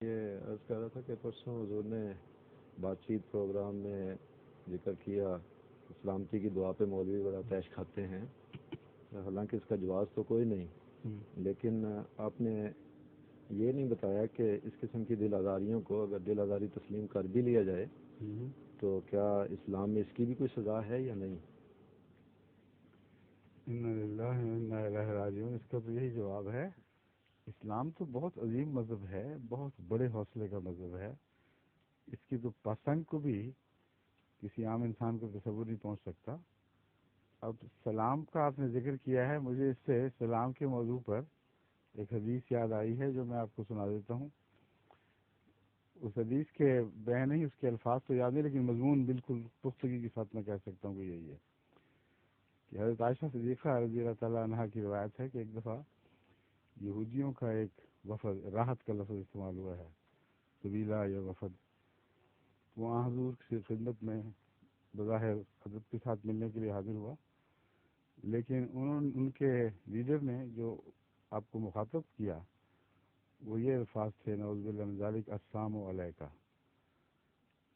یہ عرض کر رہا تھا کہ پرسوں حضور نے بات چیت پروگرام میں ذکر کیا سلامتی کی دعا پہ مولوی بڑا پیش کھاتے ہیں، حالانکہ اس کا جواز تو کوئی نہیں، لیکن آپ نے یہ نہیں بتایا کہ اس قسم کی دل آزاریوں کو اگر دل آزاری تسلیم کر بھی لیا جائے تو کیا اسلام میں اس کی بھی کوئی سزا ہے یا نہیں؟ انا للہ و انا الیہ راجعون۔ اس کا تو یہی جواب ہے، اسلام تو بہت عظیم مذہب ہے، بہت بڑے حوصلے کا مذہب ہے، اس کی تو پسند کو بھی کسی عام انسان کو تصور نہیں پہنچ سکتا۔ اب سلام کا آپ نے ذکر کیا ہے، مجھے اس سے سلام کے موضوع پر ایک حدیث یاد آئی ہے جو میں آپ کو سنا دیتا ہوں۔ اس حدیث کے بیان نہیں، اس کے الفاظ تو یاد نہیں، لیکن مضمون بالکل پختگی کے ساتھ میں کہہ سکتا ہوں کہ یہی ہے کہ حضرت عائشہ صدیقہ رضی اللہ تعالیٰ عنہا کی روایت ہے کہ ایک دفعہ یہودیوں کا ایک وفد، راحت کا لفظ استعمال ہوا ہے، قبیلہ یا وفد، وہاں حضور کی خدمت میں بظاہر حضرت کے ساتھ ملنے کے لیے حاضر ہوا، لیکن ان کے لیڈر نے جو آپ کو مخاطب کیا وہ یہ الفاظ تھے، نعوذ باللہ من ذالک، السلام علیکہ۔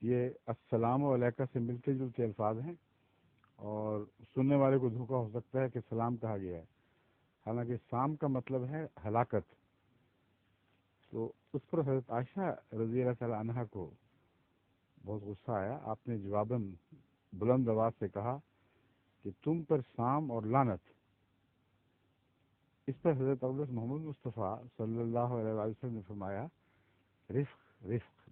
یہ السلام علیکہ سے ملتے جلتے الفاظ ہیں اور سننے والے کو دھوکہ ہو سکتا ہے کہ سلام کہا گیا ہے، حالانکہ سام کا مطلب ہے ہلاکت۔ تو اس پر حضرت عائشہ رضی اللہ تعالی عنہا کو بہت غصہ آیا، آپ نے جواباً بلند آواز سے کہا کہ تم پر سام اور لعنت۔ اس پر حضرت اقدس محمد مصطفیٰ صلی اللہ علیہ وسلم نے فرمایا، رفق رفق،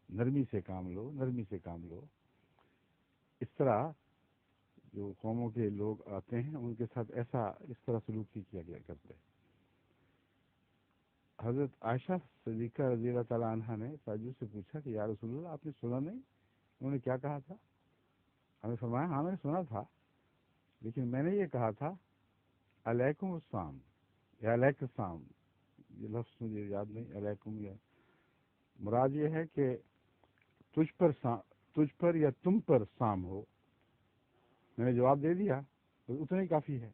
نرمی سے کام لو، نرمی سے کام لو۔ اس طرح جو قوموں کے لوگ آتے ہیں ان کے ساتھ اس طرح سلوک ہی کیا گیا کرتے ہیں۔ حضرت عائشہ صدیقہ رضی اللہ تعالیٰ عنہا نے تاجر سے پوچھا کہ یا رسول اللہ، آپ نے سنا نہیں انہوں نے کیا کہا تھا؟ ہمیں فرمایا ہاں میں نے سنا تھا، لیکن میں نے یہ کہا تھا علیکم السلام یا علیک السلام، یہ لفظ مجھے یاد نہیں، علیکم یا مراد یہ ہے کہ تجھ پر یا تم پر سام ہو۔ میں نے جواب دے دیا، تو اتنا ہی کافی ہے۔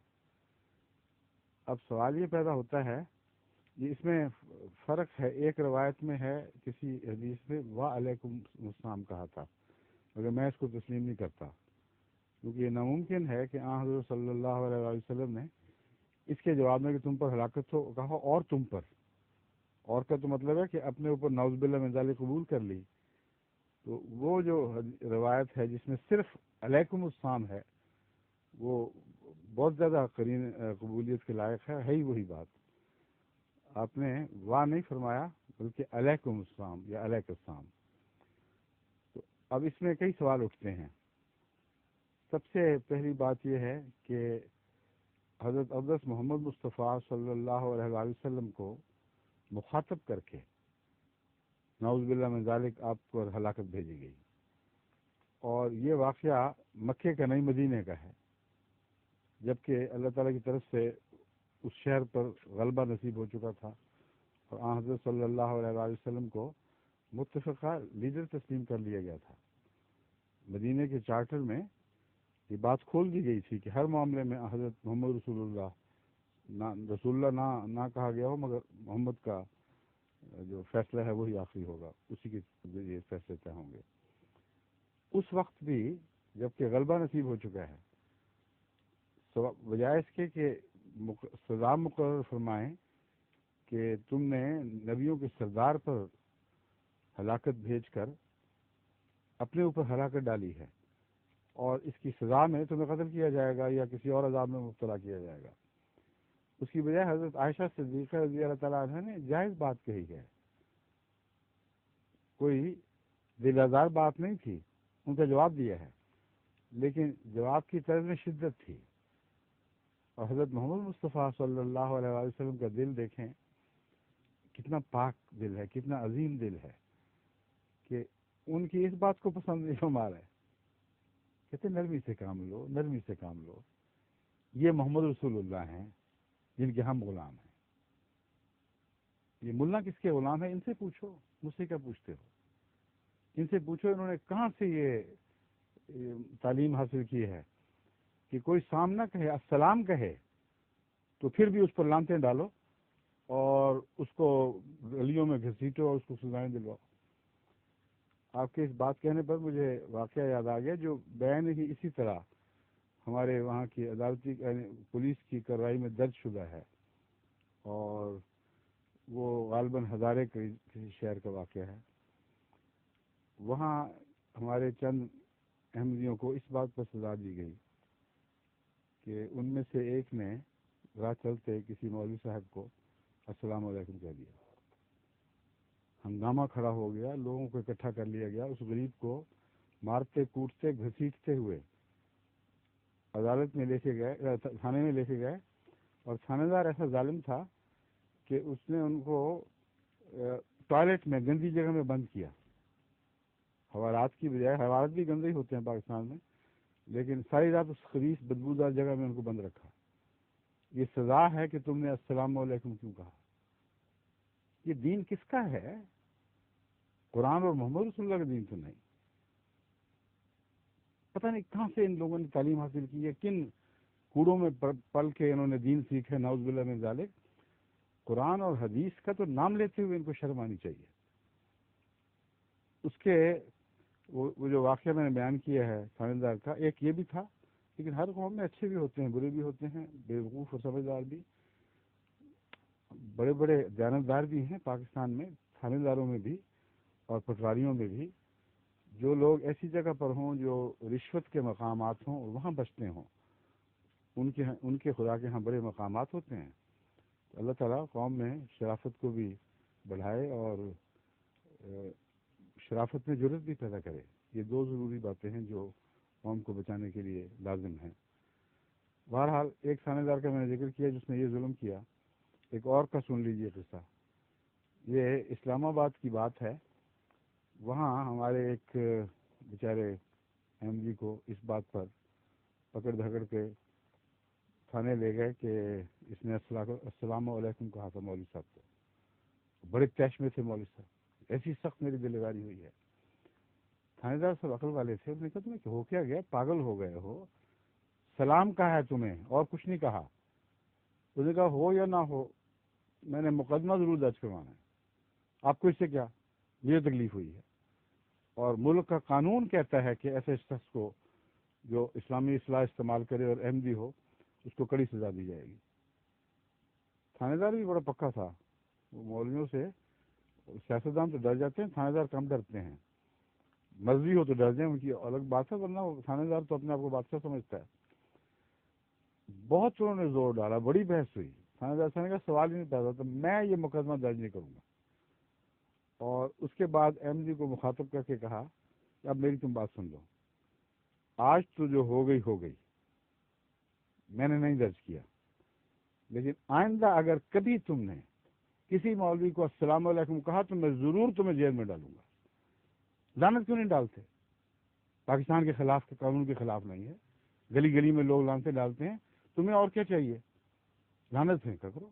اب سوال یہ پیدا ہوتا ہے، یہ اس میں فرق ہے، ایک روایت میں ہے کسی حدیث میں وعلیکم السلام کہا تھا، مگر میں اس کو تسلیم نہیں کرتا، کیونکہ یہ ناممکن ہے کہ آن حضرت صلی اللہ علیہ وسلم نے اس کے جواب میں کہ تم پر ہلاکت ہو کہا اور تم پر، اور کا تو مطلب ہے کہ اپنے اوپر نعوذ باللہ من ذالک قبول کر لی۔ تو وہ جو روایت ہے جس میں صرف علیکم السلام ہے وہ بہت زیادہ قرین قبولیت کے لائق ہے ہی وہی بات۔ آپ نے واہ نہیں فرمایا بلکہ علیکم السلام یا علیک السلام۔ تو اب اس میں کئی سوال اٹھتے ہیں۔ سب سے پہلی بات یہ ہے کہ حضرت اقدس محمد مصطفیٰ صلی اللہ علیہ وآلہ وسلم کو مخاطب کر کے نعوذ باللہ من ذالک آپ کو ہلاکت بھیجی گئی، اور یہ واقعہ مکے کا نہیں مدینے کا ہے، جبکہ اللہ تعالیٰ کی طرف سے اس شہر پر غلبہ نصیب ہو چکا تھا، اور آن حضرت صلی اللہ علیہ وآلہ وسلم کو متفقہ لیڈر تسلیم کر لیا گیا تھا۔ مدینے کے چارٹر میں یہ بات کھول دی گئی تھی کہ ہر معاملے میں حضرت محمد رسول اللہ نہ کہا گیا ہو، مگر محمد کا جو فیصلہ ہے وہی آخری ہوگا، اسی کے ذریعے فیصلے طے ہوں گے۔ اس وقت بھی جبکہ غلبہ نصیب ہو چکا ہے، بجائے اس کے کہ سزا مقرر فرمائیں کہ تم نے نبیوں کے سردار پر ہلاکت بھیج کر اپنے اوپر ہلاکت ڈالی ہے، اور اس کی سزا میں تمہیں قتل کیا جائے گا یا کسی اور عذاب میں مبتلا کیا جائے گا، اس کی بجائے حضرت عائشہ صدیقہ رضی اللہ تعالیٰ عنہ نے جائز بات کہی ہے، کوئی دل آزار بات نہیں تھی، ان کا جواب دیا ہے، لیکن جواب کی طرز میں شدت تھی۔ اور حضرت محمد مصطفیٰ صلی اللہ علیہ وآلہ وسلم کا دل دیکھیں کتنا پاک دل ہے، کتنا عظیم دل ہے، کہ ان کی اس بات کو پسند نہیں فرما رہے، کہتے نرمی سے کام لو، نرمی سے کام لو۔ یہ محمد رسول اللہ ہیں جن کے ہم غلام ہیں۔ یہ ملا کس کے غلام ہیں؟ ان سے پوچھو، مجھ سے کیا پوچھتے ہو؟ ان سے پوچھو انہوں نے کہاں سے یہ تعلیم حاصل کی ہے کہ کوئی سامنا کہے، السلام کہے تو پھر بھی اس پر لانتیں ڈالو اور اس کو گلیوں میں گھسیٹو اور اس کو سزائیں دلواؤ۔ آپ کے اس بات کہنے پر مجھے واقعہ یاد آ گیا جو بین ہی اسی طرح ہمارے وہاں کی عدالتی پولیس کی کارروائی میں درج شدہ ہے، اور وہ غالباً ہزارے کسی شہر کا واقعہ ہے۔ وہاں ہمارے چند احمدیوں کو اس بات پر سزا دی گئی کہ ان میں سے ایک نے راہ چلتے کسی مولوی صاحب کو السلام علیکم کہہ دیا۔ ہنگامہ کھڑا ہو گیا، لوگوں کو اکٹھا کر لیا گیا، اس غریب کو مارتے کوٹتے گھسیٹتے ہوئے عدالت میں لے کے گئے، تھانے میں لے کے گئے، اور تھانے دار ایسا ظالم تھا کہ اس نے ان کو ٹوائلٹ میں گندی جگہ میں بند کیا۔ حوالات کی بجائے، حوالات بھی گندے ہی ہوتے ہیں پاکستان میں، لیکن ساری رات اس خبیث بدبودار جگہ میں ان کو بند رکھا۔ یہ سزا ہے کہ تم نے السلام علیکم کیوں کہا؟ یہ دین کس کا ہے؟ قرآن اور محمد رسول اللہ کا دین تو نہیں۔ پتہ نہیں کہاں سے ان لوگوں نے تعلیم حاصل کی ہے، کن کوڑوں میں پل کے انہوں نے دین سیکھا، نعوذ باللہ من ذالک۔ قرآن اور حدیث کا تو نام لیتے ہوئے ان کو شرم آنی چاہیے۔ اس کے وہ جو واقعہ میں نے بیان کیا ہے تھانے دار کا، ایک یہ بھی تھا، لیکن ہر قوم میں اچھے بھی ہوتے ہیں، برے بھی ہوتے ہیں، بیوقوف اور سمجھدار بھی، بڑے بڑے دیانتدار بھی ہیں پاکستان میں، تھانے داروں میں بھی اور پٹواریوں میں بھی۔ جو لوگ ایسی جگہ پر ہوں جو رشوت کے مقامات ہوں اور وہاں بچتے ہوں، ان کے خدا کے ہاں بڑے مقامات ہوتے ہیں۔ تو اللہ تعالیٰ قوم میں شرافت کو بھی بڑھائے اور شرافت میں جرت بھی پیدا کرے۔ یہ دو ضروری باتیں ہیں جو قوم کو بچانے کے لیے لازم ہیں۔ بہرحال ایک تھانے دار کا میں نے ذکر کیا جس نے یہ ظلم کیا، ایک اور کا سن لیجئے قصہ۔ یہ اسلام آباد کی بات ہے۔ وہاں ہمارے ایک بیچارے احمدی کو اس بات پر پکڑ دھکڑ کے تھانے لے گئے کہ اس نے السلام علیکم کہا تھا مولوی صاحب کو۔ بڑے طیش میں تھے مولوی صاحب، ایسی سخت میری دلداری ہوئی ہے۔ تھانے دار سب عقل والے تھے، انہوں نے کہا تمہیں ہو کیا گیا، پاگل ہو گئے ہو؟ سلام کہا ہے تمہیں اور کچھ نہیں کہا۔ اس نے کہا ہو یا نہ ہو، میں نے مقدمہ ضرور درج کروانا ہے، آپ کو اس سے کیا، مجھے تکلیف ہوئی ہے، اور ملک کا قانون کہتا ہے کہ ایسے شخص کو جو اسلامی اصلاح استعمال کرے اور احمدی ہو اس کو کڑی سزا دی جائے گی۔ تھانے دار بھی بڑا پکا تھا، وہ مولویوں سے، سیاستدان تو ڈر جاتے ہیں، تھانے دار کم ڈرتے ہیں، مرضی ہو تو ڈر جائیں، ان کی الگ بات ہے، ورنہ تھانے دار تو اپنے آپ کو بادشاہ سمجھتا ہے۔ بہت انہوں نے زور ڈالا، بڑی بحث ہوئی، تھانے دار نے کہا سوال ہی نہیں پیدا ہوتا، میں یہ مقدمہ درج نہیں کروں گا۔ اور اس کے بعد احمدی کو مخاطب کر کے کہا کہ اب میری تم بات سن لو، آج تو جو ہو گئی ہو گئی، میں نے نہیں درج کیا، لیکن آئندہ اگر کبھی تم نے کسی مولوی کو السلام علیکم کہا تو میں ضرور تمہیں جیل میں ڈالوں گا۔ لعنت کیوں نہیں ڈالتے؟ پاکستان کے خلاف، کے قانون کے خلاف نہیں ہے، گلی گلی میں لوگ لعنتیں ڈالتے ہیں، تمہیں اور کیا چاہیے؟ لعنت پھینکا کرو،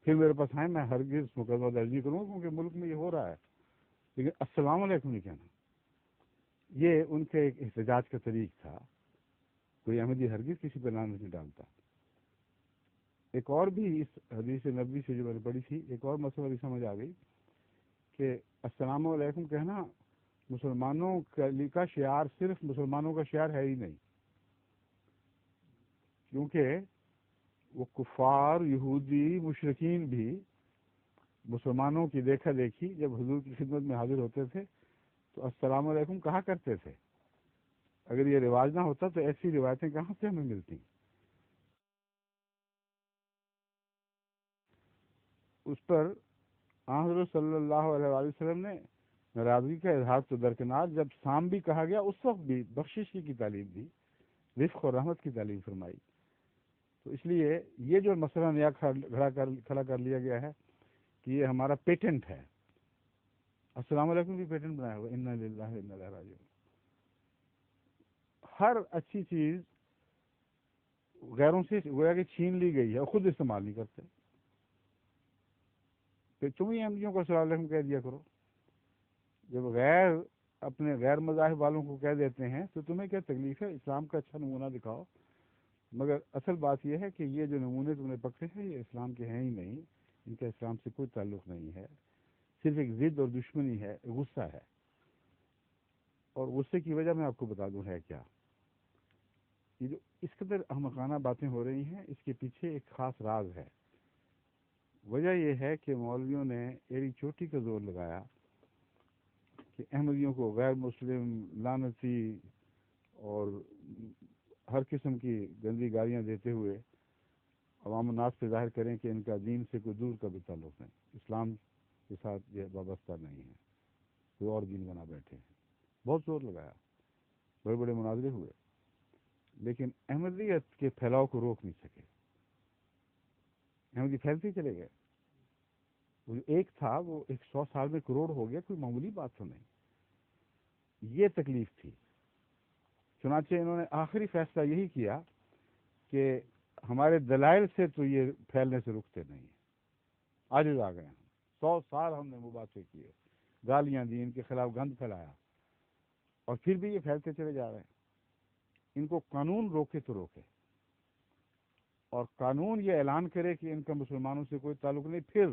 پھر میرے پاس آئیں، میں ہرگز مقدمہ درج نہیں کروں گا، کیونکہ ملک میں یہ ہو رہا ہے، لیکن السلام علیکم نہیں کہنا۔ یہ ان کے ایک احتجاج کا طریق تھا، کوئی احمدی ہرگز کسی پہ لعنت نہیں ڈالتا۔ ایک اور بھی اس حدیث نبوی سے جو میں نے پڑھی تھی، ایک اور مسئلہ بھی سمجھ آ گئی کہ السلام علیکم کہنا مسلمانوں کا شعار صرف مسلمانوں کا شعار ہے ہی نہیں، کیونکہ وہ کفار، یہودی، مشرکین بھی مسلمانوں کی دیکھا دیکھی جب حضور کی خدمت میں حاضر ہوتے تھے تو السلام علیکم کہا کرتے تھے۔ اگر یہ رواج نہ ہوتا تو ایسی روایتیں کہاں سے ہمیں ملتی؟ اس پر حضرت صلی اللہ علیہ وآلہ وسلم نے ناراضگی کا اظہار تو درکنار، جب سام بھی کہا گیا اس وقت بھی بخشش کی تعلیم دی، رفق اور رحمت کی تعلیم فرمائی۔ تو اس لیے یہ جو مسئلہ نیا کھڑا کر لیا گیا ہے کہ یہ ہمارا پیٹنٹ ہے، السلام علیکم بھی پیٹنٹ بنایا ہوا، انا للہ و انا الیہ راجعون۔ ہر اچھی چیز غیروں سے گویا کہ چھین لی گئی ہے اور خود استعمال نہیں کرتے، کہ تم ہی احمدیوں کو السلام علیکم کہہ دیا کرو۔ جب غیر اپنے غیر مذاہب والوں کو کہہ دیتے ہیں تو تمہیں کیا تکلیف ہے؟ اسلام کا اچھا نمونہ دکھاؤ۔ مگر اصل بات یہ ہے کہ یہ جو نمونے تم نے پکڑے ہیں یہ اسلام کے ہیں ہی نہیں، ان کا اسلام سے کوئی تعلق نہیں ہے۔ صرف ایک ضد اور دشمنی ہے، غصہ ہے. اور غصے کی وجہ میں آپ کو بتا دوں ہے کیا. یہ جو اس قدر احمقانہ باتیں ہو رہی ہیں، اس کے پیچھے ایک خاص راز ہے. وجہ یہ ہے کہ مولویوں نے ایڑی چوٹی کا زور لگایا کہ احمدیوں کو غیر مسلم، لعنتی اور ہر قسم کی گندی گالیاں دیتے ہوئے عوام الناس پہ ظاہر کریں کہ ان کا دین سے کوئی دور کا بھی تعلق نہیں، اسلام کے ساتھ یہ وابستہ نہیں ہے، کوئی اور دین بنا بیٹھے ہیں. بہت زور لگایا، بڑے بڑے مناظرے ہوئے، لیکن احمدیت کے پھیلاؤ کو روک نہیں سکے. احمدی پھیلتے چلے گئے. وہ جو ایک تھا وہ 100 سال میں کروڑ ہو گیا، کوئی معمولی بات تو نہیں. یہ تکلیف تھی. چنانچہ انہوں نے آخری فیصلہ یہی کیا کہ ہمارے دلائل سے تو یہ پھیلنے سے رکتے نہیں ہیں. عاجز آ گئے ہم. 100 سال ہم نے مباحثے کیے، گالیاں دی، ان کے خلاف گند پھیلایا، اور پھر بھی یہ پھیلتے چلے جا رہے ہیں. ان کو قانون روکے تو روکے، اور قانون یہ اعلان کرے کہ ان کا مسلمانوں سے کوئی تعلق نہیں، پھر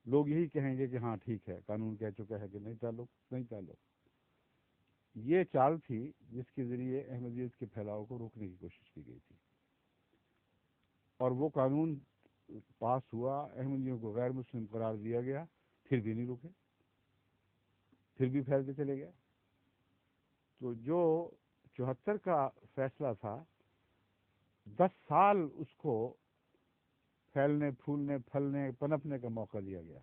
لوگ یہی کہیں گے کہ ہاں ٹھیک ہے، قانون کہہ چکا ہے کہ نہیں تعلق، نہیں تعلق. یہ چال تھی جس کے ذریعے احمدیت کے پھیلاؤ کو روکنے کی کوشش کی گئی تھی. اور وہ قانون پاس ہوا، احمدیوں کو غیر مسلم قرار دیا گیا، پھر بھی نہیں رکے، پھر بھی پھیلتے چلے گئے. تو جو 74 کا فیصلہ تھا، 10 سال اس کو پھیلنے، پھولنے، پھلنے، پنپنے کا موقع دیا گیا،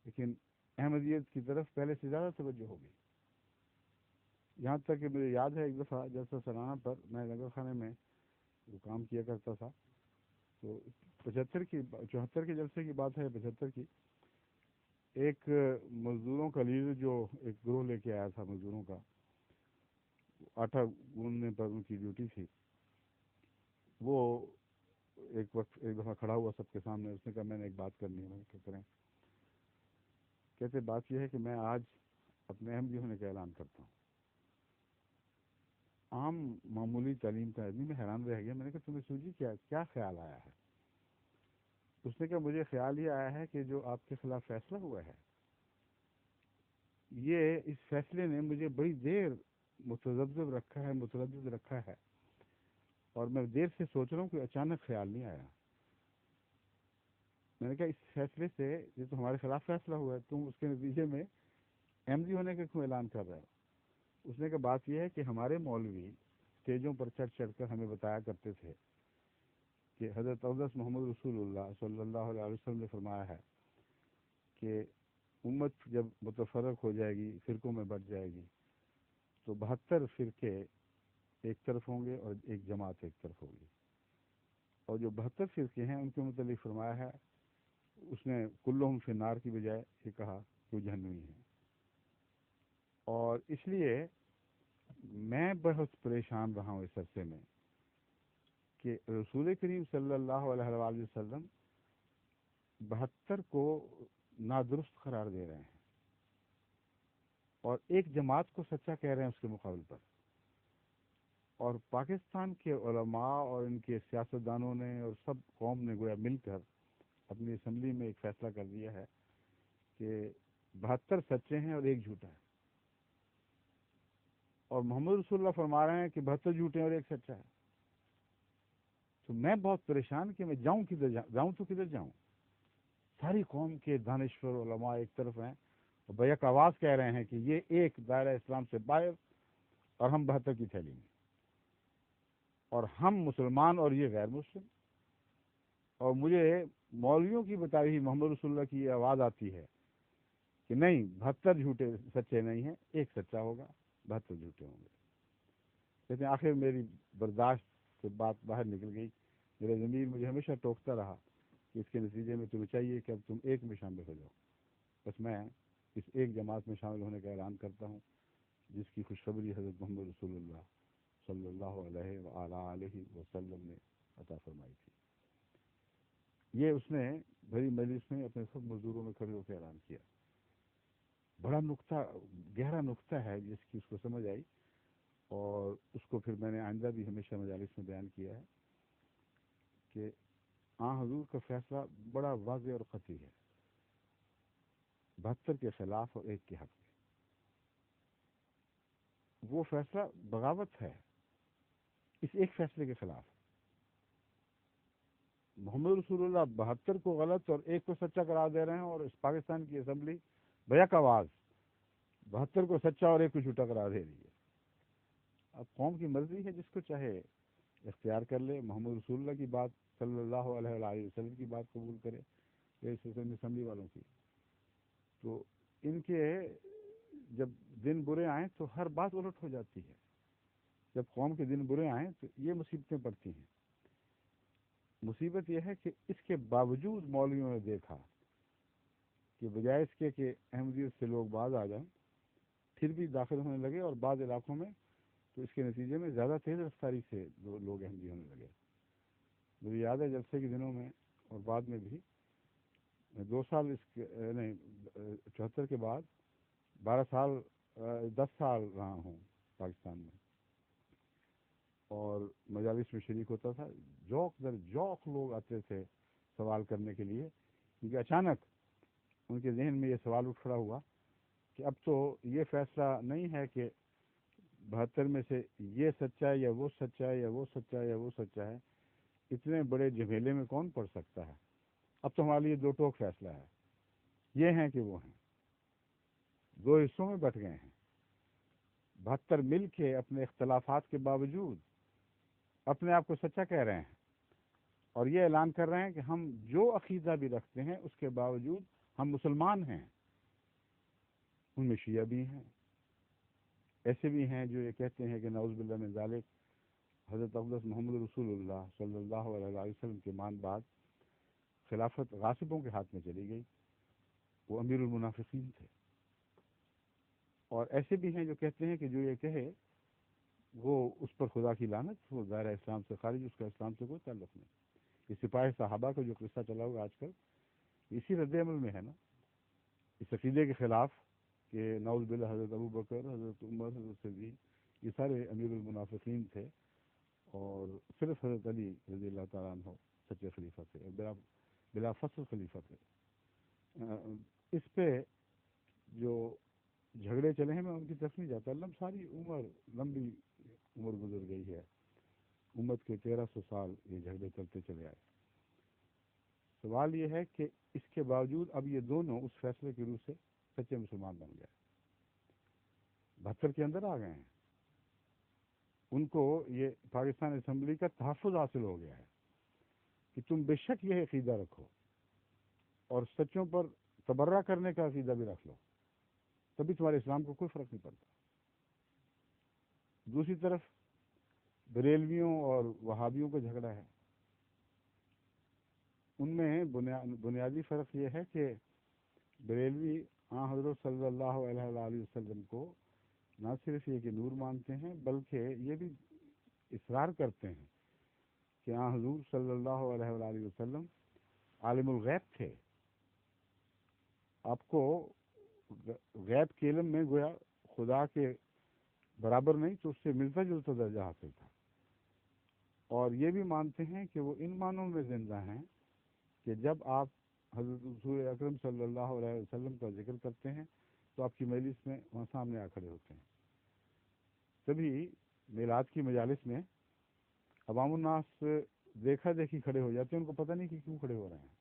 لیکن احمدیت کی طرف پہلے سے زیادہ توجہ ہو گئی. یہاں تک کہ مجھے یاد ہے ایک دفعہ جلسہ سالانہ پر میں لنگر خانے میں وہ کام کیا کرتا تھا، تو 74 کے جلسے کی بات ہے، 75 کی. ایک مزدوروں کا لیڈر جو ایک گروہ لے کے آیا تھا مزدوروں کا، آٹا گوندنے پر ان کی ڈیوٹی تھی. وہ ایک دفعہ کھڑا ہوا سب کے سامنے، اس نے کہا میں نے ایک بات کرنی ہے. میں کیا کریں؟ کہتے بات یہ ہے کہ میں آج اپنے احمدی ہونے کا اعلان کرتا ہوں. عام معمولی تعلیم کا آدمی، میں حیران رہ گیا. میں نے کہا تمہیں سوجی کیا خیال آیا ہے؟ اس نے کہا مجھے خیال یہ آیا ہے کہ جو آپ کے خلاف فیصلہ ہوا ہے، یہ اس فیصلے نے مجھے بڑی دیر متذبذب رکھا ہے، متردد رکھا ہے، اور میں دیر سے سوچ رہا ہوں کہ اچانک خیال نہیں آیا. میں نے کہا اس فیصلے سے، یہ تو ہمارے خلاف فیصلہ ہوا ہے، تم اس کے نتیجے میں احمدی ہونے کا کیوں اعلان کر رہے ہو؟ اس نے کہا بات یہ ہے کہ ہمارے مولوی اسٹیجوں پر چڑھ چڑھ کر ہمیں بتایا کرتے تھے کہ حضرت اقدس محمد رسول اللہ صلی اللہ علیہ وسلم نے فرمایا ہے کہ امت جب متفرق ہو جائے گی، فرقوں میں بٹ جائے گی، تو 72 فرقے ایک طرف ہوں گے اور ایک جماعت ایک طرف ہوگی. اور جو 72 فرقے ہیں ان کے متعلق فرمایا ہے، اس نے کلہم فی النار کی بجائے یہ کہا کہ وہ جہنمی ہیں. اور اس لیے میں بہت پریشان رہا ہوں اس عرصے میں کہ رسول کریم صلی اللہ علیہ وآلہ وسلم 72 کو نادرست قرار دے رہے ہیں، اور ایک جماعت کو سچا کہہ رہے ہیں اس کے مقابل پر. اور پاکستان کے علماء اور ان کے سیاستدانوں نے اور سب قوم نے گویا مل کر اپنی اسمبلی میں ایک فیصلہ کر دیا ہے کہ 72 سچے ہیں اور ایک جھوٹا ہے. اور محمد رسول اللہ فرما رہے ہیں کہ 72 جھوٹے ہیں اور ایک سچا ہے. تو میں بہت پریشان کہ میں جاؤں کدھر، جاؤں تو کدھر جاؤں. ساری قوم کے دانشور علماء ایک طرف ہیں اور بیک آواز کہہ رہے ہیں کہ یہ ایک دائرہ اسلام سے باہر، اور ہم 72 کی تھیلی میں، اور ہم مسلمان اور یہ غیر مسلم. اور مجھے مولویوں کی بتائی ہوئی محمد رسول اللہ کی یہ آواز آتی ہے کہ نہیں، 72 جھوٹے سچے نہیں ہیں، ایک سچا ہوگا، 72 جھوٹے ہوں گے. لیکن آخر میری برداشت سے بات باہر نکل گئی. میرا ضمیر مجھے ہمیشہ ٹوکتا رہا کہ اس کے نتیجے میں تمہیں چاہیے کہ اب تم ایک میں شامل ہو جاؤ. بس میں اس ایک جماعت میں شامل ہونے کا اعلان کرتا ہوں جس کی خوشخبری حضرت محمد رسول اللہ صلی اللہ علیہ وآلہ وسلم نے عطا فرمائی تھی. یہ اس نے بھری مجلس میں اپنے سب مزدوروں میں کھڑے ہو کے اعلان کیا. بڑا نقطہ، گہرا نقطہ ہے جس کی اس کو سمجھ آئی، اور اس کو پھر میں نے آئندہ بھی ہمیشہ مجالس میں بیان کیا ہے کہ حضور کا فیصلہ بڑا واضح اور قطعی ہے. 72 کے خلاف اور 1 کے حق میں. وہ فیصلہ بغاوت ہے اس ایک فیصلے کے خلاف. محمد رسول اللہ 72 کو غلط اور 1 کو سچا قرار دے رہے ہیں، اور اس پاکستان کی اسمبلی بیک آواز 72 کو سچا اور 1 کو جھوٹا قرار دے رہی ہے. اب قوم کی مرضی ہے، جس کو چاہے اختیار کر لے. محمد رسول اللہ کی بات، صلی اللہ علیہ وآلہ وسلم کی بات قبول کرے اس اسمبلی والوں کی. تو ان کے جب دن برے آئیں تو ہر بات الٹ ہو جاتی ہے. جب قوم کے دن برے آئیں تو یہ مصیبتیں پڑتی ہیں. مصیبت یہ ہے کہ اس کے باوجود مولویوں نے دیکھا کہ بجائے اس کے کہ احمدیت سے لوگ باز آ جائیں، پھر بھی داخل ہونے لگے، اور بعض علاقوں میں تو اس کے نتیجے میں زیادہ تیز رفتاری سے لوگ احمدی ہونے لگے. مجھے یاد ہے جلسے کے دنوں میں اور بعد میں بھی، میں 2 سال اس کے نہیں 74 کے بعد 12 سال 10 سال رہا ہوں پاکستان میں، اور مجالس میں شریک ہوتا تھا. جوک در جوک لوگ آتے تھے سوال کرنے کے لیے، کیونکہ اچانک ان کے ذہن میں یہ سوال اٹھ کھڑا ہوا کہ اب تو یہ فیصلہ نہیں ہے کہ 72 میں سے یہ سچا ہے یا وہ سچا ہے یا وہ سچا ہے یا وہ سچا ہے. اتنے بڑے جھمیلے میں کون پڑ سکتا ہے؟ اب تو ہمارے لیے 2 ٹوک فیصلہ ہے، یہ ہیں کہ وہ ہیں. 2 حصوں میں بٹ گئے ہیں. 72 مل کے اپنے اختلافات کے باوجود اپنے آپ کو سچا کہہ رہے ہیں، اور یہ اعلان کر رہے ہیں کہ ہم جو عقیدہ بھی رکھتے ہیں اس کے باوجود ہم مسلمان ہیں. ان میں شیعہ بھی ہیں، ایسے بھی ہیں جو یہ کہتے ہیں کہ نعوذ باللہ من ذالک حضرت اقدس محمد رسول اللہ صلی اللہ علیہ وسلم کے مان بعد خلافت غاصبوں کے ہاتھ میں چلی گئی، وہ امیر المنافقین تھے. اور ایسے بھی ہیں جو کہتے ہیں کہ جو یہ کہے وہ اس پر خدا کی لعنت، وہ دائرہ اسلام سے خارج، اس کا اسلام سے کوئی تعلق نہیں. یہ سپاہی صحابہ کا جو قصہ چلا ہوگا آج کل، اسی رد عمل میں ہے نا، اس عقیدے کے خلاف کہ نعوذ باللہ حضرت ابو بکر، حضرت عمر، حضرت صدیق، یہ سارے امیر المنافقین تھے، اور صرف حضرت علی رضی اللہ تعالیٰ عنہ سچے خلیفہ تھے، بلا فصل خلیفہ تھے. اس پہ جو جھگڑے چلے ہیں میں ان کی طرف نہیں جاتا. ساری لمبی عمر گزر گئی ہے، امت کے 1300 سال یہ جھگڑے چلتے چلے آئے. سوال یہ ہے کہ اس کے باوجود اب یہ دونوں اس فیصلے کی روح سے سچے مسلمان بن گئے، 72 کے اندر آ گئے ہیں. ان کو یہ پاکستان اسمبلی کا تحفظ حاصل ہو گیا ہے کہ تم بے شک یہ عقیدہ رکھو، اور سچوں پر تبرہ کرنے کا عقیدہ بھی رکھ لو، تبھی تمہارے اسلام کو کوئی فرق نہیں پڑتا. دوسری طرف بریلویوں اور وہابیوں کا جھگڑا ہے. ان میں بنیادی فرق یہ ہے کہ بریلوی حضرت صلی اللہ علیہ وآلہ وسلم کو نہ صرف یہ کہ نور مانتے ہیں، بلکہ یہ بھی اصرار کرتے ہیں کہ حضور صلی اللہ علیہ وآلہ وسلم عالم الغیب تھے. آپ کو غیب کے علم میں گویا خدا کے برابر نہیں تو اس سے ملتا جلتا درجہ حاصل تھا. اور یہ بھی مانتے ہیں کہ وہ ان معنوں میں زندہ ہیں کہ جب آپ حضرت رسول اکرم صلی اللہ علیہ وسلم کا ذکر کرتے ہیں تو آپ کی مجلس میں وہاں سامنے آ کھڑے ہوتے ہیں. تبھی میلاد کی مجالس میں عوام الناس دیکھا دیکھی کھڑے ہو جاتے ہیں، ان کو پتہ نہیں کہ کیوں کھڑے ہو رہے ہیں،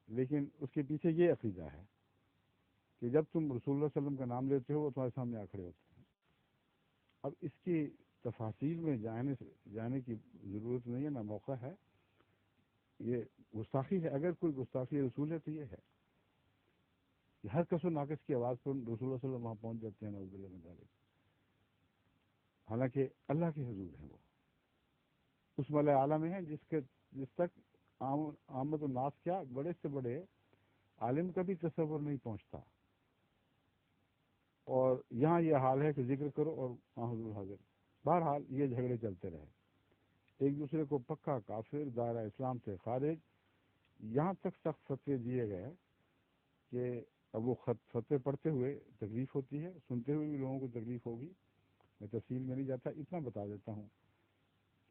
لیکن اس کے پیچھے یہ عقیدہ ہے کہ جب تم رسول اللہ صلی اللہ علیہ وسلم کا نام لیتے ہو وہ تمہارے سامنے آ کھڑے ہوتے ہیں. اب اس کی تفاصیل میں جانے کی ضرورت نہیں ہے، نہ موقع ہے. یہ گستاخی ہے، اگر کوئی گستاخی رسول ہے تو یہ ہے کہ ہر کس و ناقص کی آواز پر رسول اللہ صلی اللہ علیہ وسلم وہاں پہنچ جاتے ہیں، نعوذ باللہ من ذالک. حالانکہ اللہ کے حضور ہیں، وہ اس ملأ اعلیٰ میں ہیں جس تک آمد الناس کیا بڑے سے بڑے عالم کا بھی تصور نہیں پہنچتا. اور یہاں یہ حال ہے کہ ذکر کرو اور حضور حاضر. بہرحال یہ جھگڑے چلتے رہے، ایک دوسرے کو پکا کافر، دائرہ اسلام سے خارج، یہاں تک سخت فتوے دیے گئے کہ اب وہ فتوے پڑھتے ہوئے تکلیف ہوتی ہے، سنتے ہوئے بھی لوگوں کو تکلیف ہوگی. میں تفصیل میں نہیں جاتا، اتنا بتا دیتا ہوں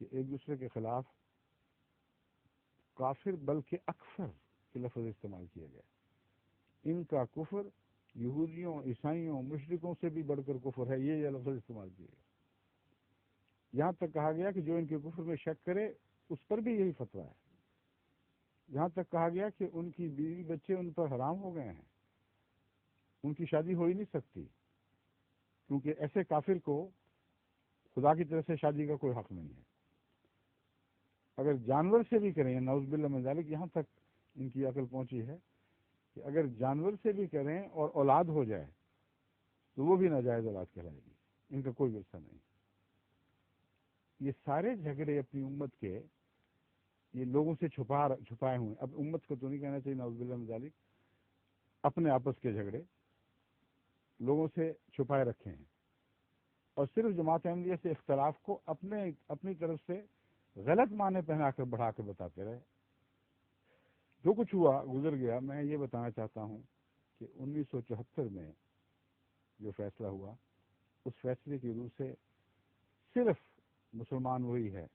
کہ ایک دوسرے کے خلاف کافر بلکہ اکفر کے لفظ استعمال کیے گئے. ان کا کفر یہودیوں، عیسائیوں، مشرکوں سے بھی بڑھ کر کفر ہے، یہ لفظ استعمال کیے گئے۔ یہاں تک کہا گیا کہ جو ان کے کفر میں شک کرے اس پر بھی یہی فتویٰ ہے۔ یہاں تک کہا گیا کہ ان کی بیوی بچے ان پر حرام ہو گئے ہیں، ان کی شادی ہو ہی نہیں سکتی، کیونکہ ایسے کافر کو خدا کی طرف سے شادی کا کوئی حق نہیں ہے۔ اگر جانور سے بھی کریں، نعوذ باللہ من ذالک، یہاں تک ان کی عقل پہنچی ہے کہ اگر جانور سے بھی کریں اور اولاد ہو جائے تو وہ بھی ناجائز اولاد کہلائے گی، ان کا کوئی ورثہ نہیں۔ یہ سارے جھگڑے اپنی امت کے یہ لوگوں سے چھپائے ہوئے، اب امت کو تو نہیں کہنا چاہیے نعوذ باللہ من ذالک، اپنے آپس کے جھگڑے لوگوں سے چھپائے رکھے ہیں، اور صرف جماعت احمدیہ سے اختلاف کو اپنی طرف سے غلط معنی پہنا کر بڑھا کر بتاتے رہے۔ جو کچھ ہوا گزر گیا، میں یہ بتانا چاہتا ہوں کہ 1974 میں جو فیصلہ ہوا، اس فیصلے کی روح سے صرف مسلمان وہی ہے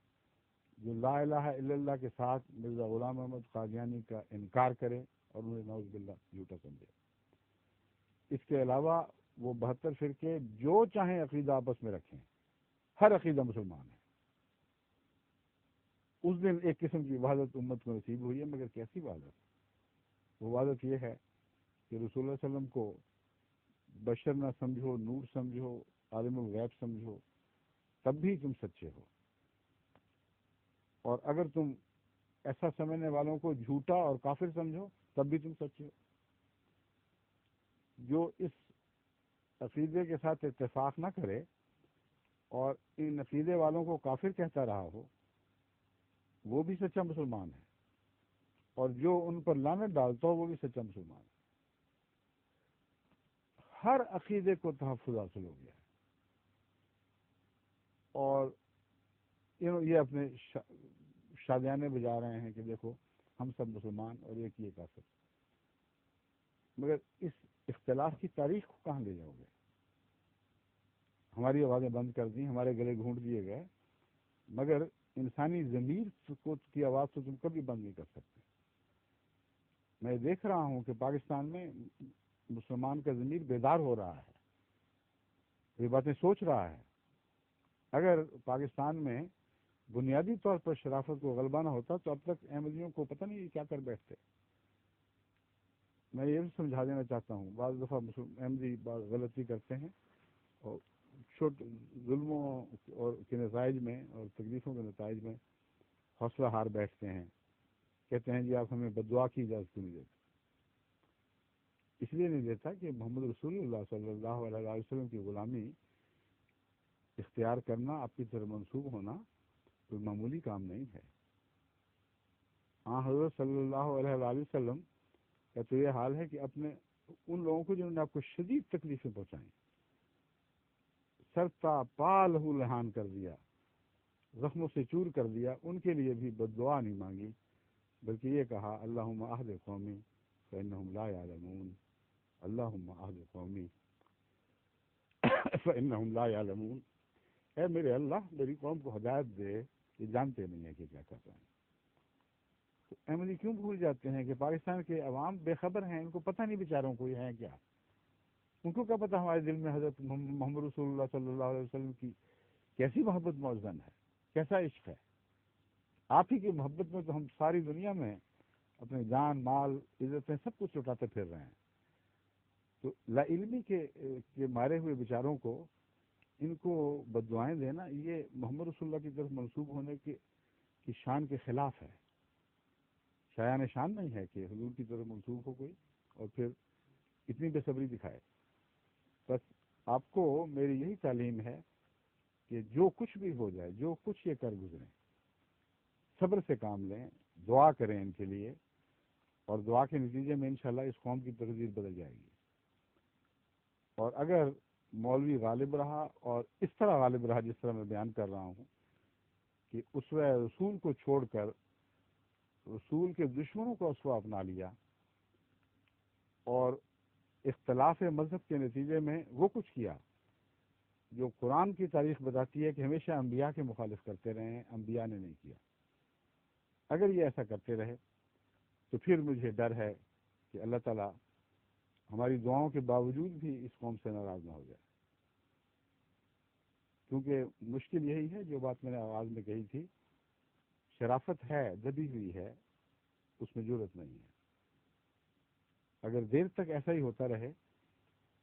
جو لا الہ الا اللہ کے ساتھ مرزا غلام احمد قادیانی کا انکار کرے اور انہیں نعوذ باللہ جھوٹا سمجھے۔ اس کے علاوہ وہ 72 فرقے جو چاہیں عقیدہ آپس میں رکھیں، ہر عقیدہ مسلمان ہے۔ اس دن ایک قسم کی وحدت امت کو نصیب ہوئی ہے، مگر کیسی وحدت؟ وہ وحدت یہ ہے کہ رسول اللہ صلی اللہ علیہ وسلم کو بشر نہ سمجھو، نور سمجھو، عالم الغیب سمجھو، تب بھی تم سچے ہو، اور اگر تم ایسا سمجھنے والوں کو جھوٹا اور کافر سمجھو تب بھی تم سچے ہو۔ جو اس عقیدے کے ساتھ اتفاق نہ کرے اور ان عقیدے والوں کو کافر کہتا رہا ہو، وہ بھی سچا مسلمان ہے، اور جو ان پر لعنت ڈالتا ہو وہ بھی سچا مسلمان ہے۔ ہر عقیدے کو تحفظ حاصل ہو گیا ہے، اور یہ اپنے شادیانے بجا رہے ہیں کہ دیکھو ہم سب مسلمان اور ایک یہ کافر، مگر اس اختلاف کی تاریخ کو کہاں لے جاؤ گے؟ ہماری آوازیں بند کر دی، ہمارے گلے گھونٹ دیے گئے، مگر انسانی ضمیر کی آواز تو تم کبھی بند نہیں کر سکتے۔ میں دیکھ رہا ہوں کہ پاکستان میں مسلمان کا ضمیر بیدار ہو رہا ہے، یہ باتیں سوچ رہا ہے۔ اگر پاکستان میں بنیادی طور پر شرافت کو غلبہ نہ ہوتا تو اب تک احمدیوں کو پتہ نہیں کیا کر بیٹھتے۔ میں یہ بھی سمجھا دینا چاہتا ہوں، بعض دفعہ احمدی بعض غلطی کرتے ہیں اور چھوٹے ظلموں اور کے نتائج میں اور تکلیفوں کے نتائج میں حوصلہ ہار بیٹھتے ہیں، کہتے ہیں جی آپ ہمیں بددعا کی اجازت کیوں نہیں دیتے؟ اس لیے نہیں دیتا کہ محمد رسول اللہ صلی اللہ علیہ وسلم کی غلامی اختیار کرنا، آپ کی طرف منسوب ہونا کوئی معمولی کام نہیں ہے۔ ہاں، حضرت صلی اللہ علیہ وسلم کا تو یہ حال ہے کہ اپنے ان لوگوں کو جنہوں نے آپ کو شدید تکلیفیں پہنچائیں، سرتا پا لہو لہان کر دیا، زخموں سے چور کر دیا، ان کے لیے بھی بددعا نہیں مانگی، بلکہ یہ کہا اللہم اہد قومی فانہم لا یعلمون، اللہم اہد قومی فانہم لا یعلمون، اے میرے اللہ میری قوم کو ہدایت دے، یہ جانتے نہیں ہیں کہ کیا کر رہے ہیں۔ تو احمدی کیوں بھول جاتے ہیں کہ پاکستان کے عوام بے خبر ہیں، ان کو پتہ نہیں بیچاروں کو یہ ہے کیا، ان کو کیا پتہ ہمارے دل میں حضرت محمد رسول اللہ صلی اللہ علیہ وسلم کی کیسی محبت موزن ہے، کیسا عشق ہے۔ آپ ہی کی محبت میں تو ہم ساری دنیا میں اپنے جان، مال، عزتیں سب کچھ لٹاتے پھر رہے ہیں۔ تو لا علمی کے مارے ہوئے بیچاروں کو ان کو بددعائیں دینا، یہ محمد رسول اللہ کی طرف منسوب ہونے کی شان کے خلاف ہے۔ شایان شان نہیں ہے کہ حضور کی طرف منسوب ہو کوئی اور پھر اتنی بے صبری دکھائے۔ بس آپ کو میری یہی تعلیم ہے کہ جو کچھ بھی ہو جائے، جو کچھ یہ کر گزریں، صبر سے کام لیں، دعا کریں ان کے لیے، اور دعا کے نتیجے میں انشاءاللہ اس قوم کی تقدیر بدل جائے گی۔ اور اگر مولوی غالب رہا اور اس طرح غالب رہا جس طرح میں بیان کر رہا ہوں کہ اسوہ رسول کو چھوڑ کر رسول کے دشمنوں کو اسوہ اپنا لیا اور اختلاف مذہب کے نتیجے میں وہ کچھ کیا جو قرآن کی تاریخ بتاتی ہے کہ ہمیشہ انبیاء کے مخالف کرتے رہے ہیں، انبیاء نے نہیں کیا، اگر یہ ایسا کرتے رہے تو پھر مجھے ڈر ہے کہ اللہ تعالیٰ ہماری دعاؤں کے باوجود بھی اس قوم سے ناراض نہ ہو جائے، کیونکہ مشکل یہی ہے جو بات میں نے آغاز میں کہی تھی، شرافت ہے، دبی ہوئی ہے، اس میں جرأت نہیں ہے۔ اگر دیر تک ایسا ہی ہوتا رہے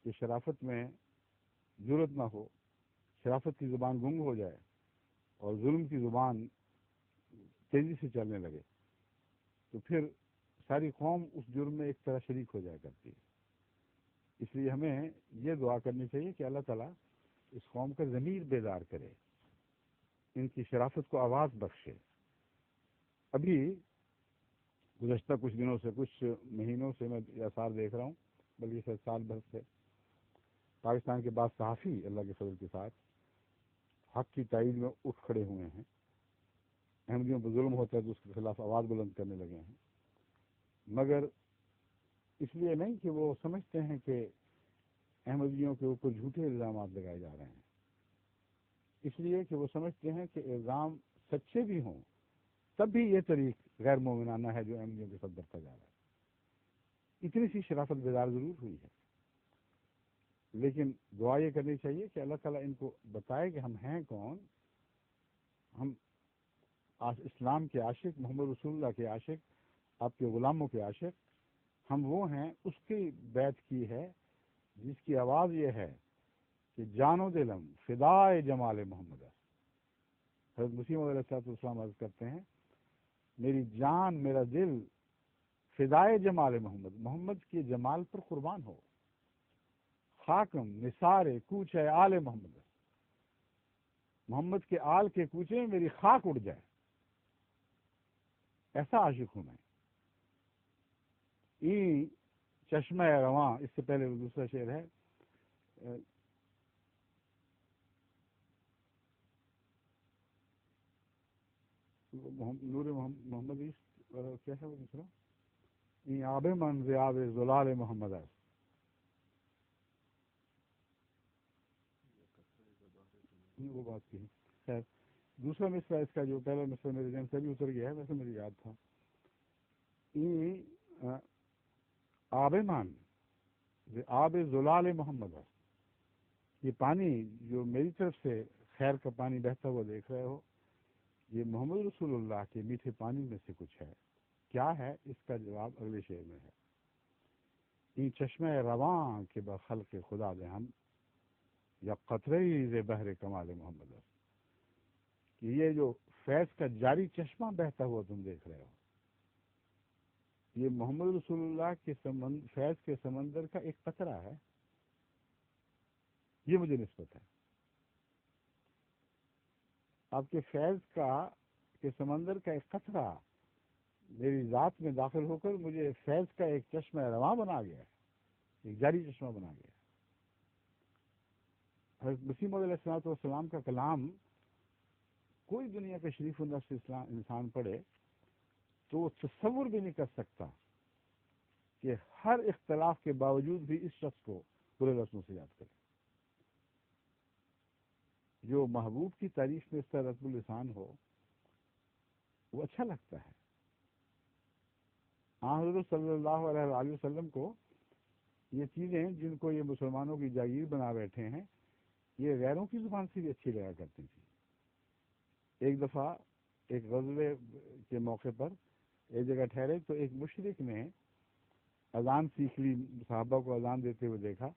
کہ شرافت میں جرأت نہ ہو، شرافت کی زبان گنگ ہو جائے اور ظلم کی زبان تیزی سے چلنے لگے، تو پھر ساری قوم اس جرم میں ایک طرح شریک ہو جایا کرتی ہے۔ اس لیے ہمیں یہ دعا کرنی چاہیے کہ اللہ تعالیٰ اس قوم کا ضمیر بیدار کرے، ان کی شرافت کو آواز بخشے۔ ابھی گزشتہ کچھ دنوں سے، کچھ مہینوں سے میں یہ آثار دیکھ رہا ہوں، بلکہ شاید سال بھر سے، پاکستان کے بعض صحافی اللہ کے فضل کے ساتھ حق کی تائید میں اٹھ کھڑے ہوئے ہیں، احمدیوں پر ظلم ہوتا ہے تو اس کے خلاف آواز بلند کرنے لگے ہیں، مگر اس لیے نہیں کہ وہ سمجھتے ہیں کہ احمدیوں کے اوپر جھوٹے الزامات لگائے جا رہے ہیں، اس لیے کہ وہ سمجھتے ہیں کہ الزام سچے بھی ہوں تب بھی یہ طریق غیر مومنانہ ہے جو احمدیوں کے ساتھ برتا جا رہا ہے۔ اتنی سی شرافت بیدار ضرور ہوئی ہے، لیکن دعا یہ کرنی چاہیے کہ اللہ تعالیٰ ان کو بتائے کہ ہم ہیں کون۔ ہم اسلام کے عاشق، محمد رسول اللہ کے عاشق، آپ کے غلاموں کے عاشق، ہم وہ ہیں، اس کی بیعت کی ہے جس کی آواز یہ ہے کہ جان و دلم فدائے جمال محمد ہے۔ حضرت مسیح موعود علیہ السلام عرض کرتے ہیں میری جان، میرا دل فدائے جمال محمد، محمد کے جمال پر قربان ہو۔ خاکم نثار کوچ ہے آل محمد، محمد کے آل کے کوچے میں میری خاک اڑ جائے، ایسا عاشق ہوں میں۔ ای چشمہ رواں، اس سے پہلے دوسرا شعر ہے، نور محمد کیا ہے وہ دوسرا، ای آب من ز آب زلال محمد ہے۔ وہ بات کی خیر، دوسرا مصرع اس کا جو پہلا مصرع میرے ذہن سے بھی اتر گیا ہے، ویسے مجھے یاد تھا، آب مان آب زلال محمد ہے، یہ پانی جو میری طرف سے خیر کا پانی بہتا ہوا دیکھ رہے ہو، یہ محمد رسول اللہ کے میٹھے پانی میں سے کچھ ہے۔ کیا ہے؟ اس کا جواب اگلے شعر میں ہے، این چشمہ رواں کے بخلق خدا دے ہم، یا قطرے ز بحر کمال محمد ہے، کہ یہ جو فیض کا جاری چشمہ بہتا ہوا تم دیکھ رہے ہو، یہ محمد رسول اللہ کے فیض کے سمندر کا ایک قطرہ ہے، یہ مجھے نسبت ہے۔ آپ کے فیض کے سمندر کا ایک قطرہ میری ذات میں داخل ہو کر مجھے فیض کا ایک چشمہ رواں بنا گیا ہے، ایک جاری چشمہ بنا گیا ہے۔ حضرت مسیح موعود علیہ السلام کا کلام کوئی دنیا کا شریف النفس انسان پڑھے تو وہ تصور بھی نہیں کر سکتا کہ ہر اختلاف کے باوجود بھی اس شخص کو پورے لفظوں سے یاد کرے۔ جو محبوب کی تعریف میں اس طرح رتب اللسان ہو وہ اچھا لگتا ہے۔ حضرت صلی اللہ علیہ وآلہ وسلم کو یہ چیزیں جن کو یہ مسلمانوں کی جاگیر بنا بیٹھے ہیں، یہ غیروں کی زبان سے بھی اچھی لگا کرتی تھی۔ ایک دفعہ ایک غزوے کے موقع پر ایک جگہ ٹھہرے تو ایک مشرک نے اذان سیکھ لی، صحابہ کو اذان دیتے ہوئے دیکھا،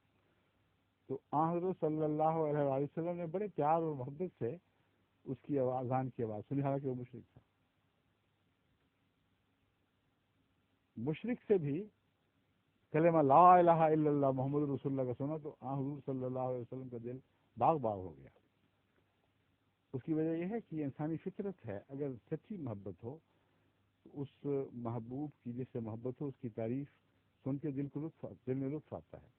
تو حضرت صلی اللہ علیہ وآلہ وسلم نے بڑے پیار اور محبت سے اس کی اذان کی آواز سنی، حالانکہ وہ مشرک تھا۔ مشرک سے بھی کلمہ لا الہ الا اللہ محمد رسول اللہ کا سنا تو حضور صلی اللہ علیہ وسلم کا دل باغ باغ ہو گیا۔ اس کی وجہ یہ ہے کہ یہ انسانی فطرت ہے، اگر سچی محبت ہو تو اس محبوب کی جس سے محبت ہو اس کی تعریف سن کے دل میں لطف آتا ہے،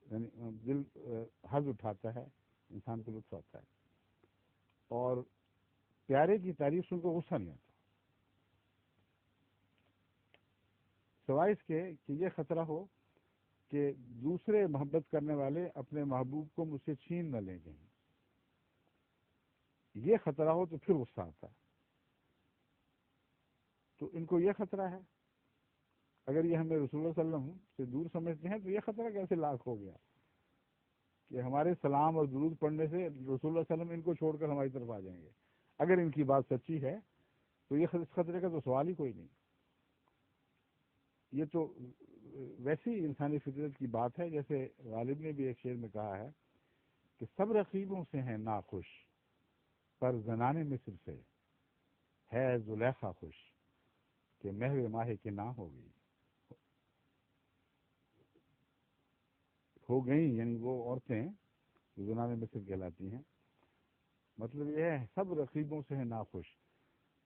یعنی دل حظ اٹھاتا ہے، انسان کو لطف آتا ہے، اور پیارے کی تعریف سن کو غصہ نہیں آتا، سوائے اس کے کہ یہ خطرہ ہو کہ دوسرے محبت کرنے والے اپنے محبوب کو مجھ سے چھین نہ لیں کہیں، یہ خطرہ ہو تو پھر غصہ آتا ہے۔ تو ان کو یہ خطرہ ہے اگر یہ ہمیں رسول اللہ صلی اللہ علیہ وسلم سے دور سمجھتے ہیں تو یہ خطرہ کیسے لاحق ہو گیا کہ ہمارے سلام اور درود پڑھنے سے رسول اللہ صلی اللہ علیہ وسلم ان کو چھوڑ کر ہماری طرف آ جائیں گے؟ اگر ان کی بات سچی ہے تو یہ اس خطرے کا تو سوال ہی کوئی نہیں. یہ تو ویسی انسانی فطرت کی بات ہے، جیسے غالب نے بھی ایک شعر میں کہا ہے کہ سب رقیبوں سے ہیں ناخوش، پر زنان مصر سے ہے زلیخا خوش، کہ مہر ماہ کے نہ ہو گئیں، یعنی وہ عورتیں جو زنان مصر کہلاتی ہیں. مطلب یہ ہے سب رقیبوں سے ہیں ناخوش،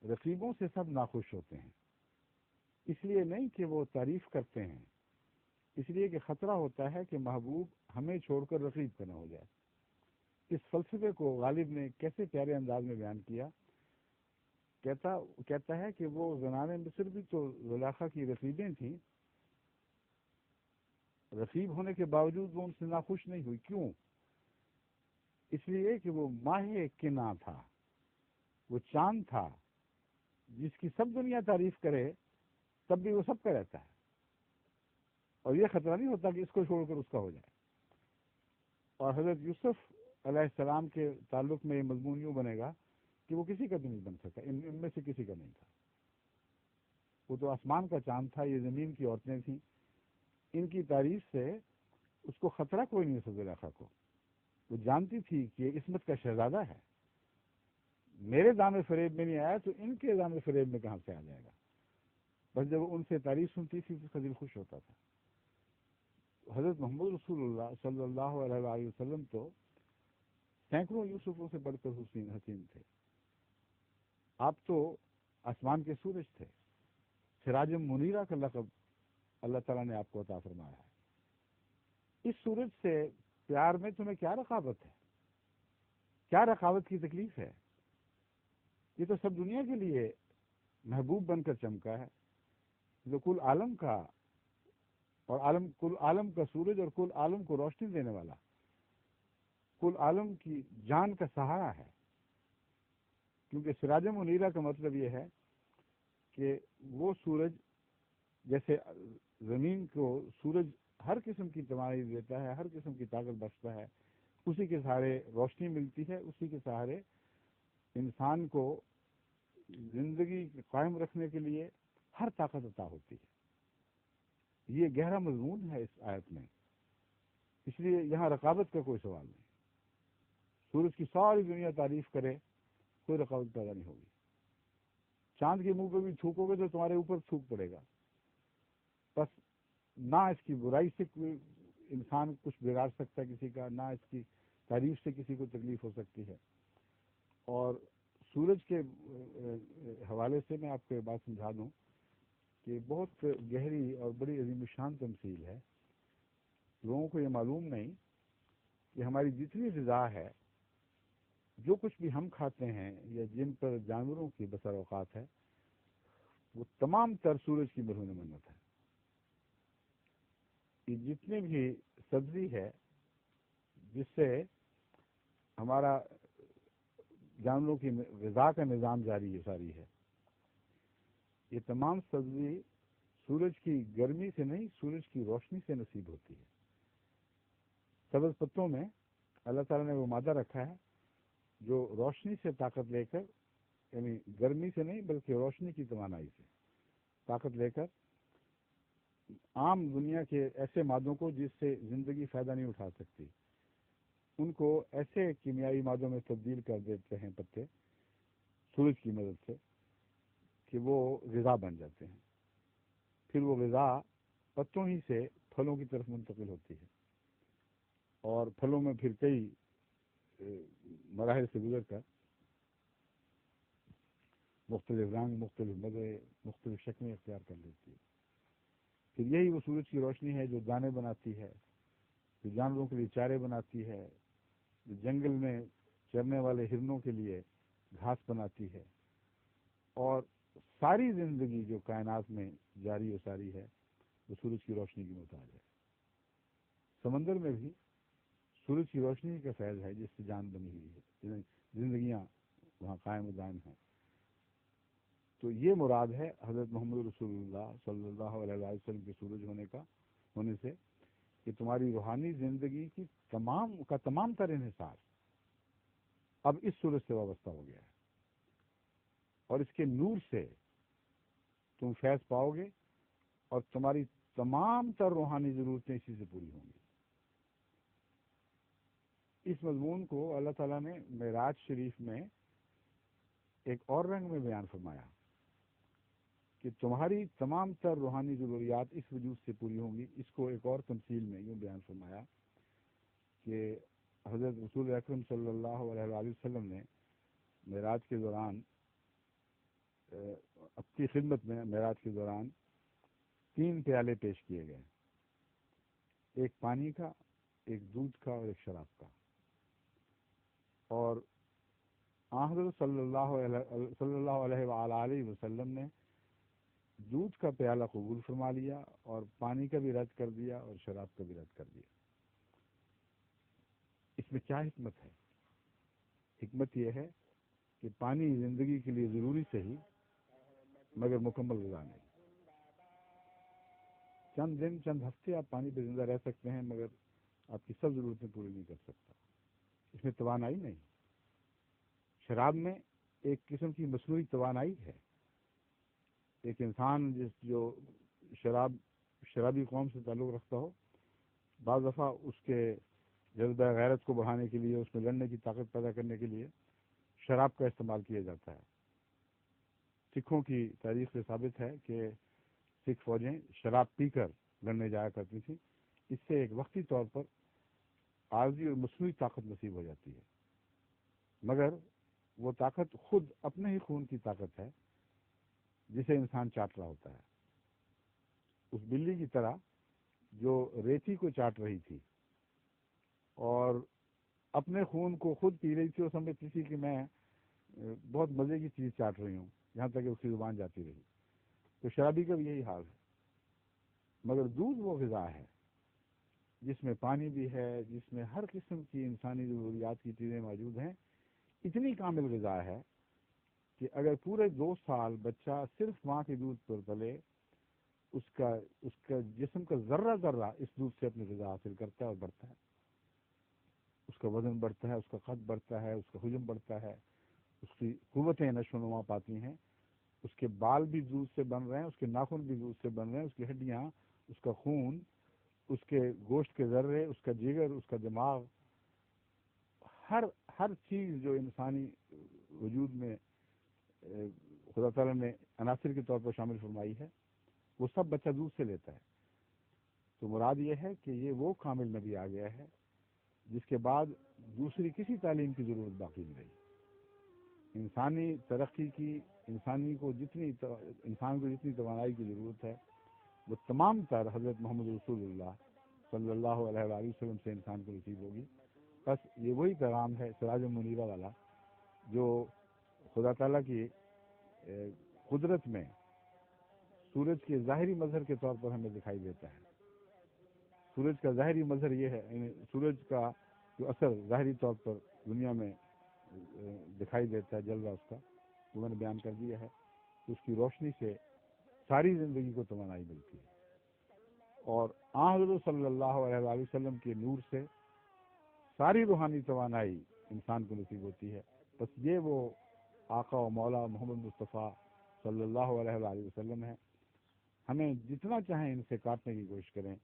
رقیبوں سے سب ناخوش ہوتے ہیں. اس لیے نہیں کہ وہ تعریف کرتے ہیں، اس لیے کہ خطرہ ہوتا ہے کہ محبوب ہمیں چھوڑ کر رقیب کا نہ ہو جائے. اس فلسفے کو غالب نے کیسے پیارے انداز میں بیان کیا. کہتا ہے کہ وہ زنان مصر بھی تو زلیخا کی رقیبیں تھیں، رقیب ہونے کے باوجود وہ ان سے ناخوش نہیں ہوئی. کیوں؟ اس لیے کہ وہ ماہ کنا تھا، وہ چاند تھا جس کی سب دنیا تعریف کرے تب بھی وہ سب کا رہتا ہے، اور یہ خطرہ نہیں ہوتا کہ اس کو چھوڑ کر اس کا ہو جائے. اور حضرت یوسف علیہ السلام کے تعلق میں یہ مضمون یوں بنے گا کہ وہ کسی کا بھی نہیں بن سکا، ان میں سے کسی کا نہیں تھا. وہ تو آسمان کا چاند تھا، یہ زمین کی عورتیں تھیں. ان کی تعریف سے اس کو خطرہ کوئی نہیں ہے. زلیخا کو وہ جانتی تھی کہ یہ عصمت کا شہزادہ ہے، میرے دام فریب میں نہیں آیا تو ان کے دام فریب میں کہاں سے آ جائے گا. بس جب وہ ان سے تعریف سنتی تھی تو اس کا دل خوش ہوتا تھا. حضرت محمد رسول اللہ صلی اللہ علیہ وآلہ وسلم تو سینکڑوں یوسفوں سے بڑھ کر حسین تھے. آپ تو آسمان کے سورج تھے، سراج منیرہ کا لقب اللہ تعالیٰ نے آپ کو عطا فرمایا ہے. اس سورج سے پیار میں تمہیں کیا رقابت ہے، کیا رقابت کی تکلیف ہے؟ یہ تو سب دنیا کے لیے محبوب بن کر چمکا ہے، جو کل عالم کا اور کل عالم کا سورج اور کل عالم کو روشنی دینے والا، کل عالم کی جان کا سہارا ہے. کیونکہ سراج منیرہ کا مطلب یہ ہے کہ وہ سورج، جیسے زمین کو سورج ہر قسم کی توانائی دیتا ہے، ہر قسم کی طاقت بخشتا ہے، اسی کے سہارے روشنی ملتی ہے، اسی کے سہارے انسان کو زندگی قائم رکھنے کے لیے ہر طاقت عطا ہوتی ہے. یہ گہرا مضمون ہے اس آیت میں، اس لیے یہاں رقابت کا کوئی سوال نہیں. سورج کی ساری دنیا تعریف کرے، کوئی رقابت پیدا نہیں ہوگی. چاند کے منہ پہ بھی تھوکو گے تو تمہارے اوپر تھوک پڑے گا. بس نہ اس کی برائی سے کوئی انسان کچھ بگاڑ سکتا ہے کسی کا، نہ اس کی تعریف سے کسی کو تکلیف ہو سکتی ہے. اور سورج کے حوالے سے میں آپ کو یہ بات سمجھا دوں کہ بہت گہری اور بڑی عظیم الشان تمثیل ہے. لوگوں کو یہ معلوم نہیں کہ ہماری جتنی غذا ہے، جو کچھ بھی ہم کھاتے ہیں یا جن پر جانوروں کی بسر اوقات ہے، وہ تمام تر سورج کی مرہون منت ہے. یہ جتنی بھی سبزی ہے جس سے ہمارا جانوروں کی غذا کا نظام جاری ہے ساری ہے، یہ تمام سبزی سورج کی گرمی سے نہیں، سورج کی روشنی سے نصیب ہوتی ہے. سبز پتوں میں اللہ تعالیٰ نے وہ مادہ رکھا ہے جو روشنی سے طاقت لے کر، یعنی گرمی سے نہیں بلکہ روشنی کی توانائی سے طاقت لے کر عام دنیا کے ایسے مادوں کو جس سے زندگی فائدہ نہیں اٹھا سکتی، ان کو ایسے کیمیائی مادوں میں تبدیل کر دیتے ہیں پتے سورج کی مدد سے کہ وہ غذا بن جاتے ہیں. پھر وہ غذا پتوں ہی سے پھلوں کی طرف منتقل ہوتی ہے، اور پھلوں میں پھر کئی مراحل سے گزر کر مختلف رنگ، مختلف مزے، مختلف شکلیں اختیار کر لیتی ہے. پھر یہی وہ سورج کی روشنی ہے جو دانے بناتی ہے، جو جانوروں کے لیے چارے بناتی ہے، جو جنگل میں چرنے والے ہرنوں کے لیے گھاس بناتی ہے. اور ساری زندگی جو کائنات میں جاری و ساری ہے وہ سورج کی روشنی کی محتاج ہے. سمندر میں بھی سورج کی روشنی کا فیض ہے جس سے جان بنی ہوئی ہے، زندگیاں وہاں قائم و دائم ہیں. تو یہ مراد ہے حضرت محمد رسول اللہ صلی اللہ علیہ وسلم کے سورج ہونے سے کہ تمہاری روحانی زندگی کی تمام تر انحصار اب اس سورج سے وابستہ ہو گیا ہے، اور اس کے نور سے تم فیض پاؤ گے اور تمہاری تمام تر روحانی ضرورتیں اسی سے پوری ہوں گی۔ اس مضمون کو اللہ تعالیٰ نے معراج شریف میں ایک اور رنگ میں بیان فرمایا کہ تمہاری تمام تر روحانی ضروریات اس وجود سے پوری ہوں گی۔ اس کو ایک اور تمثیل میں یوں بیان فرمایا کہ حضرت رسول اکرم صلی اللہ علیہ وآلہ وسلم نے معراج کے دوران اپنی خدمت میں معراج کے دوران 3 پیالے پیش کیے گئے، ایک پانی کا، ایک دودھ کا اور ایک شراب کا، اور حضرت صلی اللہ علیہ وآلہ وسلم نے دودھ کا پیالہ قبول فرما لیا اور پانی کا بھی رد کر دیا اور شراب کا بھی رد کر دیا۔ اس میں کیا حکمت ہے؟ حکمت یہ ہے کہ پانی زندگی کے لیے ضروری صحیح مگر مکمل غذا نہیں۔ چند دن چند ہفتے آپ پانی پہ زندہ رہ سکتے ہیں مگر آپ کی سب ضرورتیں پوری نہیں کر سکتا۔ اس میں توانائی نہیں۔ شراب میں ایک قسم کی مصنوعی توانائی ہے۔ ایک انسان جو شرابی قوم سے تعلق رکھتا ہو، بعض دفعہ اس کے جذبہ غیرت کو بڑھانے کے لیے، اس میں لڑنے کی طاقت پیدا کرنے کے لیے شراب کا استعمال کیا جاتا ہے۔ سکھوں کی تاریخ سے ثابت ہے کہ سکھ فوجیں شراب پی کر لڑنے جایا کرتی تھیں۔ اس سے ایک وقتی طور پر عارضی اور مصنوعی طاقت نصیب ہو جاتی ہے، مگر وہ طاقت خود اپنے ہی خون کی طاقت ہے جسے انسان چاٹ رہا ہوتا ہے۔ اس بلی کی طرح جو ریتی کو چاٹ رہی تھی اور اپنے خون کو خود پی رہی تھی اور سمجھتی تھی کہ میں بہت مزے کی چیز چاٹ رہی ہوں، یہاں تک کہ اس کی زبان جاتی رہی۔ تو شرابی کا بھی یہی حال ہے۔ مگر دودھ وہ غذا ہے جس میں پانی بھی ہے، جس میں ہر قسم کی انسانی ضروریات کی چیزیں موجود ہیں۔ اتنی کامل غذا ہے کہ اگر پورے 2 سال بچہ صرف ماں کے دودھ پر پلے، اس کا جسم کا ذرہ ذرہ اس دودھ سے اپنی غذا حاصل کرتا ہے اور بڑھتا ہے۔ اس کا وزن بڑھتا ہے، اس کا قد بڑھتا ہے، اس کا حجم بڑھتا ہے، اس کی قوتیں نشو و نما پاتی ہیں، اس کے بال بھی دودھ سے بن رہے ہیں، اس کے ناخن بھی دودھ سے بن رہے ہیں، اس کی ہڈیاں، اس کا خون، اس کے گوشت کے ذرے، اس کا جگر، اس کا دماغ، ہر چیز جو انسانی وجود میں خدا تعالیٰ نے عناصر کے طور پر شامل فرمائی ہے، وہ سب بچہ دودھ سے لیتا ہے۔ تو مراد یہ ہے کہ یہ وہ کامل نبی آ گیا ہے جس کے بعد دوسری کسی تعلیم کی ضرورت باقی نہیں رہی۔ انسانی ترقی کی، انسان کو جتنی توانائی کی ضرورت ہے وہ تمام تر حضرت محمد رسول اللہ صلی اللہ علیہ وآلہ وسلم سے انسان کو نصیب ہوگی۔ بس یہ وہی پیغام ہے سراج منیرہ والا جو خدا تعالیٰ کی قدرت میں سورج کے ظاہری مظہر کے طور پر ہمیں دکھائی دیتا ہے۔ سورج کا ظاہری مظہر یہ ہے، سورج کا جو اثر ظاہری طور پر دنیا میں دکھائی دیتا ہے، جلوہ اس کا، وہ میں نے بیان کر دیا ہے۔ تو اس کی روشنی سے ساری زندگی کو توانائی ملتی ہے، اور حضرت صلی اللہ علیہ وآلہ وسلم کے نور سے ساری روحانی توانائی انسان کو نصیب ہوتی ہے۔ بس یہ وہ آقا و مولا محمد مصطفیٰ صلی اللہ علیہ وآلہ وسلم ہے۔ ہمیں جتنا چاہیں ان سے کاٹنے کی کوشش کریں،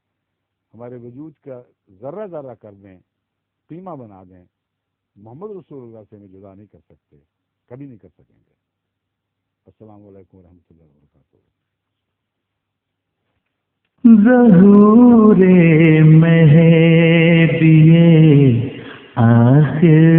ہمارے وجود کا ذرہ ذرہ کر دیں، قیمہ بنا دیں، محمد رسول اللہ سے ہمیں جدا نہیں کر سکتے، کبھی نہیں کر سکیں گے۔ السلام علیکم ورحمۃ اللہ وبرکاتہ۔ ظہور مہدی آخر